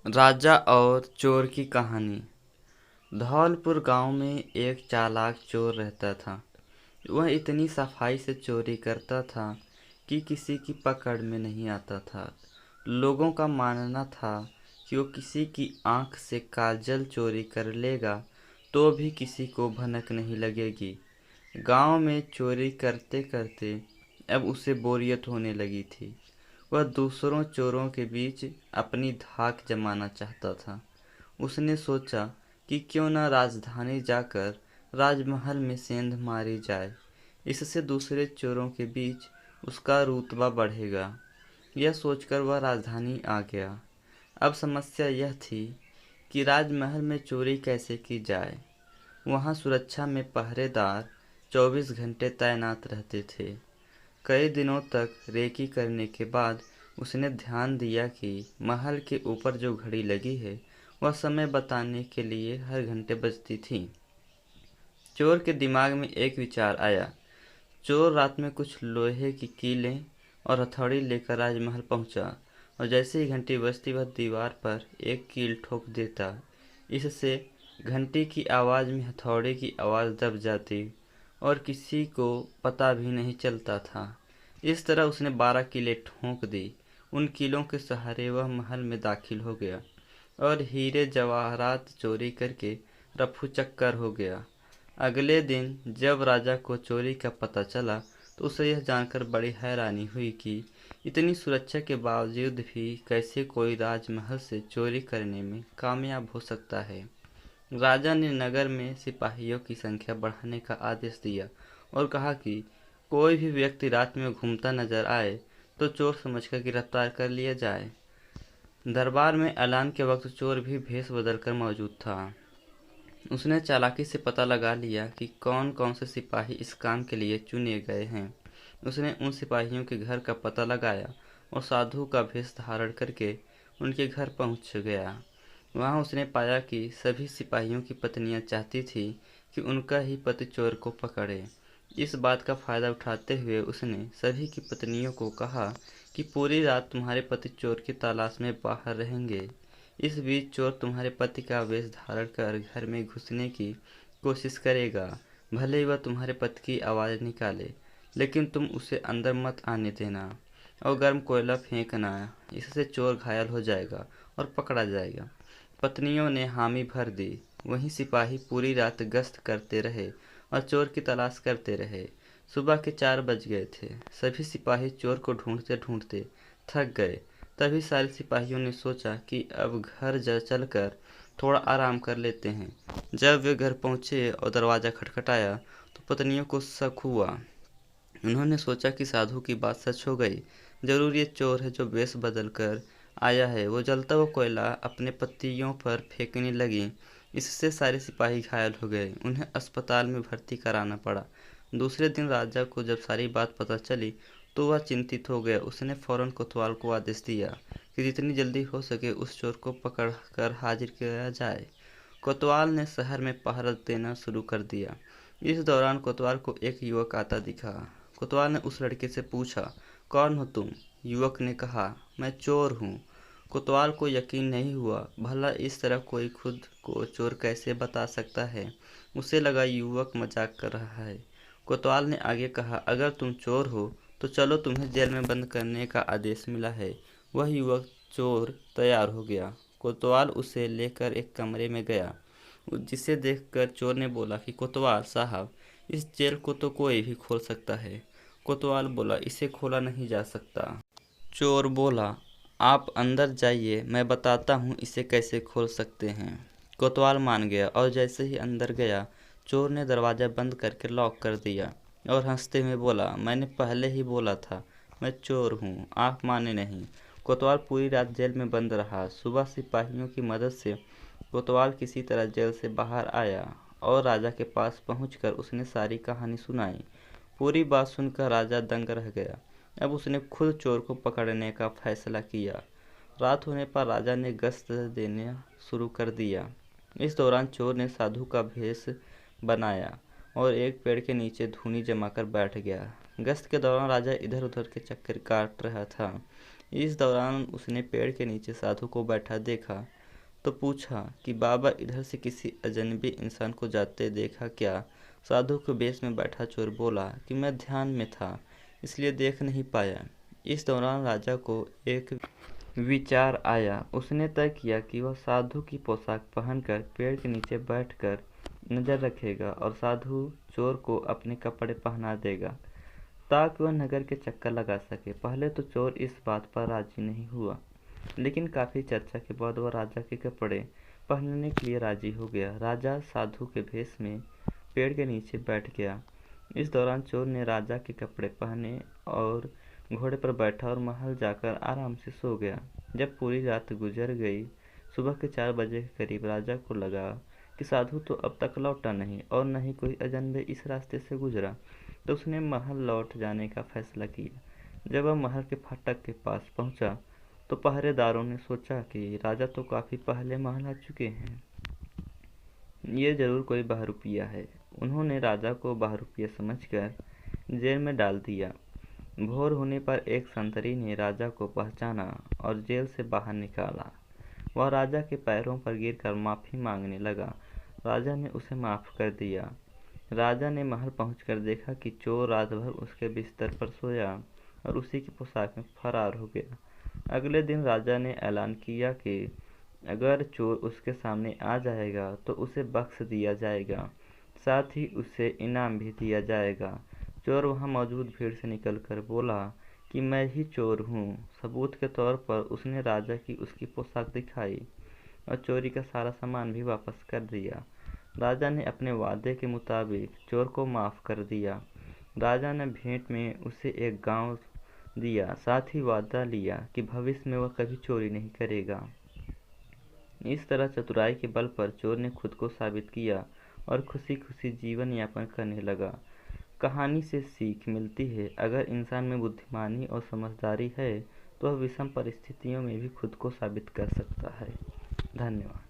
राजा और चोर की कहानी। धौलपुर गांव में एक चालाक चोर रहता था। वह इतनी सफाई से चोरी करता था कि किसी की पकड़ में नहीं आता था। लोगों का मानना था कि वो किसी की आंख से काजल चोरी कर लेगा तो भी किसी को भनक नहीं लगेगी। गांव में चोरी करते करते अब उसे बोरियत होने लगी थी। वह दूसरों चोरों के बीच अपनी धाक जमाना चाहता था। उसने सोचा कि क्यों न राजधानी जाकर राजमहल में सेंध मारी जाए। इससे दूसरे चोरों के बीच उसका रुतबा बढ़ेगा। यह सोचकर वह राजधानी आ गया। अब समस्या यह थी कि राजमहल में चोरी कैसे की जाए। वहाँ सुरक्षा में पहरेदार 24 घंटे तैनात रहते थे। कई दिनों तक रेकी करने के बाद उसने ध्यान दिया कि महल के ऊपर जो घड़ी लगी है वह समय बताने के लिए हर घंटे बजती थी। चोर के दिमाग में एक विचार आया। चोर रात में कुछ लोहे की कीलें और हथौड़ी लेकर राजमहल पहुंचा और जैसे ही घंटी बजती वह दीवार पर एक कील ठोक देता। इससे घंटी की आवाज़ में हथौड़े की आवाज़ दब जाती और किसी को पता भी नहीं चलता था। इस तरह उसने 12 कीलें ठोंक दी। उन कीलों के सहारे वह महल में दाखिल हो गया और हीरे जवाहरात चोरी करके रफू चक्कर हो गया। अगले दिन जब राजा को चोरी का पता चला तो उसे यह जानकर बड़ी हैरानी हुई कि इतनी सुरक्षा के बावजूद भी कैसे कोई राजमहल से चोरी करने में कामयाब हो सकता है। राजा ने नगर में सिपाहियों की संख्या बढ़ाने का आदेश दिया और कहा कि कोई भी व्यक्ति रात में घूमता नजर आए तो चोर समझकर गिरफ्तार कर लिया जाए। दरबार में ऐलान के वक्त चोर भी भेष बदलकर मौजूद था। उसने चालाकी से पता लगा लिया कि कौन कौन से सिपाही इस काम के लिए चुने गए हैं। उसने उन सिपाहियों के घर का पता लगाया और साधु का भेष धारण करके उनके घर पहुंच गया। वहां उसने पाया कि सभी सिपाहियों की पत्नियां चाहती थी कि उनका ही पति चोर को पकड़े। इस बात का फायदा उठाते हुए उसने सभी की पत्नियों को कहा कि पूरी रात तुम्हारे पति चोर की तलाश में बाहर रहेंगे। इस बीच चोर तुम्हारे पति का वेश धारण कर घर में घुसने की कोशिश करेगा। भले ही वह तुम्हारे पति की आवाज़ निकाले, लेकिन तुम उसे अंदर मत आने देना और गर्म कोयला फेंकना। इससे चोर घायल हो जाएगा और पकड़ा जाएगा। पत्नियों ने हामी भर दी। वहीं सिपाही पूरी रात गश्त करते रहे और चोर की तलाश करते रहे। सुबह के 4 बज गए थे। सभी सिपाही चोर को ढूंढते ढूंढते थक गए। तभी सारे सिपाहियों ने सोचा कि अब घर जा चलकर थोड़ा आराम कर लेते हैं। जब वे घर पहुंचे और दरवाज़ा खटखटाया तो पत्नियों को शक हुआ। उन्होंने सोचा कि साधु की बात सच हो गई। जरूर ये चोर है जो वेश बदल कर आया है। वो जलता हुआ कोयला अपने पतियों पर फेंकने लगी। इससे सारे सिपाही घायल हो गए। उन्हें अस्पताल में भर्ती कराना पड़ा। दूसरे दिन राजा को जब सारी बात पता चली तो वह चिंतित हो गया। उसने फौरन कोतवाल को आदेश दिया कि जितनी जल्दी हो सके उस चोर को पकड़ कर हाजिर किया जाए। कोतवाल ने शहर में पहरा देना शुरू कर दिया। इस दौरान कोतवाल को एक युवक आता दिखा। कोतवाल ने उस लड़के से पूछा, कौन हो तुम? युवक ने कहा, मैं चोर हूँ। कोतवाल को यकीन नहीं हुआ। भला इस तरह कोई खुद को चोर कैसे बता सकता है? उसे लगा युवक मजाक कर रहा है। कोतवाल ने आगे कहा, अगर तुम चोर हो तो चलो, तुम्हें जेल में बंद करने का आदेश मिला है। वह युवक चोर तैयार हो गया। कोतवाल उसे लेकर एक कमरे में गया, जिसे देखकर चोर ने बोला कि कोतवाल साहब, इस जेल को तो कोई भी खोल सकता है। कोतवाल बोला, इसे खोला नहीं जा सकता। चोर बोला, आप अंदर जाइए, मैं बताता हूँ इसे कैसे खोल सकते हैं। कोतवाल मान गया और जैसे ही अंदर गया चोर ने दरवाज़ा बंद करके लॉक कर दिया और हंसते हुए बोला, मैंने पहले ही बोला था, मैं चोर हूँ, आप माने नहीं। कोतवाल पूरी रात जेल में बंद रहा। सुबह सिपाहियों की मदद से कोतवाल किसी तरह जेल से बाहर आया और राजा के पास पहुंचकर उसने सारी कहानी सुनाई। पूरी बात सुनकर राजा दंग रह गया। अब उसने खुद चोर को पकड़ने का फैसला किया। रात होने पर राजा ने गश्त देना शुरू कर दिया। इस दौरान चोर ने साधु का भेष बनाया और एक पेड़ के नीचे धूनी जमाकर बैठ गया। गश्त के दौरान राजा इधर उधर के चक्कर काट रहा था। इस दौरान उसने पेड़ के नीचे साधु को बैठा देखा तो पूछा कि बाबा, इधर से किसी अजनबी इंसान को जाते देखा क्या? साधु के वेश में बैठा चोर बोला कि मैं ध्यान में था, इसलिए देख नहीं पाया। इस दौरान राजा को एक विचार आया। उसने तय किया कि वह साधु की पोशाक पहनकर पेड़ के नीचे बैठकर नजर रखेगा और साधु चोर को अपने कपड़े पहना देगा ताकि वह नगर के चक्कर लगा सके। पहले तो चोर इस बात पर राजी नहीं हुआ, लेकिन काफी चर्चा के बाद वह राजा के कपड़े पहनने के लिए राजी हो गया। राजा साधु के भेष में पेड़ के नीचे बैठ गया। इस दौरान चोर ने राजा के कपड़े पहने और घोड़े पर बैठा और महल जाकर आराम से सो गया। जब पूरी रात गुजर गई, सुबह के 4 बजे के करीब राजा को लगा कि साधु तो अब तक लौटा नहीं और न ही कोई अजनबी इस रास्ते से गुजरा, तो उसने महल लौट जाने का फैसला किया। जब वह महल के फाटक के पास पहुंचा तो पहरेदारों ने सोचा कि राजा तो काफी पहले महल आ चुके हैं, ये जरूर कोई बहरूपिया है। उन्होंने राजा को बहरूपिया समझकर जेल में डाल दिया। भोर होने पर एक संतरी ने राजा को पहचाना और जेल से बाहर निकाला। वह राजा के पैरों पर गिरकर माफी मांगने लगा। राजा ने उसे माफ कर दिया। राजा ने महल पहुंचकर देखा कि चोर रात भर उसके बिस्तर पर सोया और उसी की पोशाक में फरार हो गया। अगले दिन राजा ने ऐलान किया कि अगर चोर उसके सामने आ जाएगा तो उसे बख्श दिया जाएगा, साथ ही उसे इनाम भी दिया जाएगा। चोर वहां मौजूद भीड़ से निकलकर बोला कि मैं ही चोर हूँ। सबूत के तौर पर उसने राजा की उसकी पोशाक दिखाई और चोरी का सारा सामान भी वापस कर दिया। राजा ने अपने वादे के मुताबिक चोर को माफ कर दिया। राजा ने भेंट में उसे एक गांव दिया, साथ ही वादा लिया कि भविष्य में वह कभी चोरी नहीं करेगा। इस तरह चतुराई के बल पर चोर ने खुद को साबित किया और खुशी खुशी जीवन यापन करने लगा। कहानी से सीख मिलती है, अगर इंसान में बुद्धिमानी और समझदारी है तो वह विषम परिस्थितियों में भी खुद को साबित कर सकता है। धन्यवाद।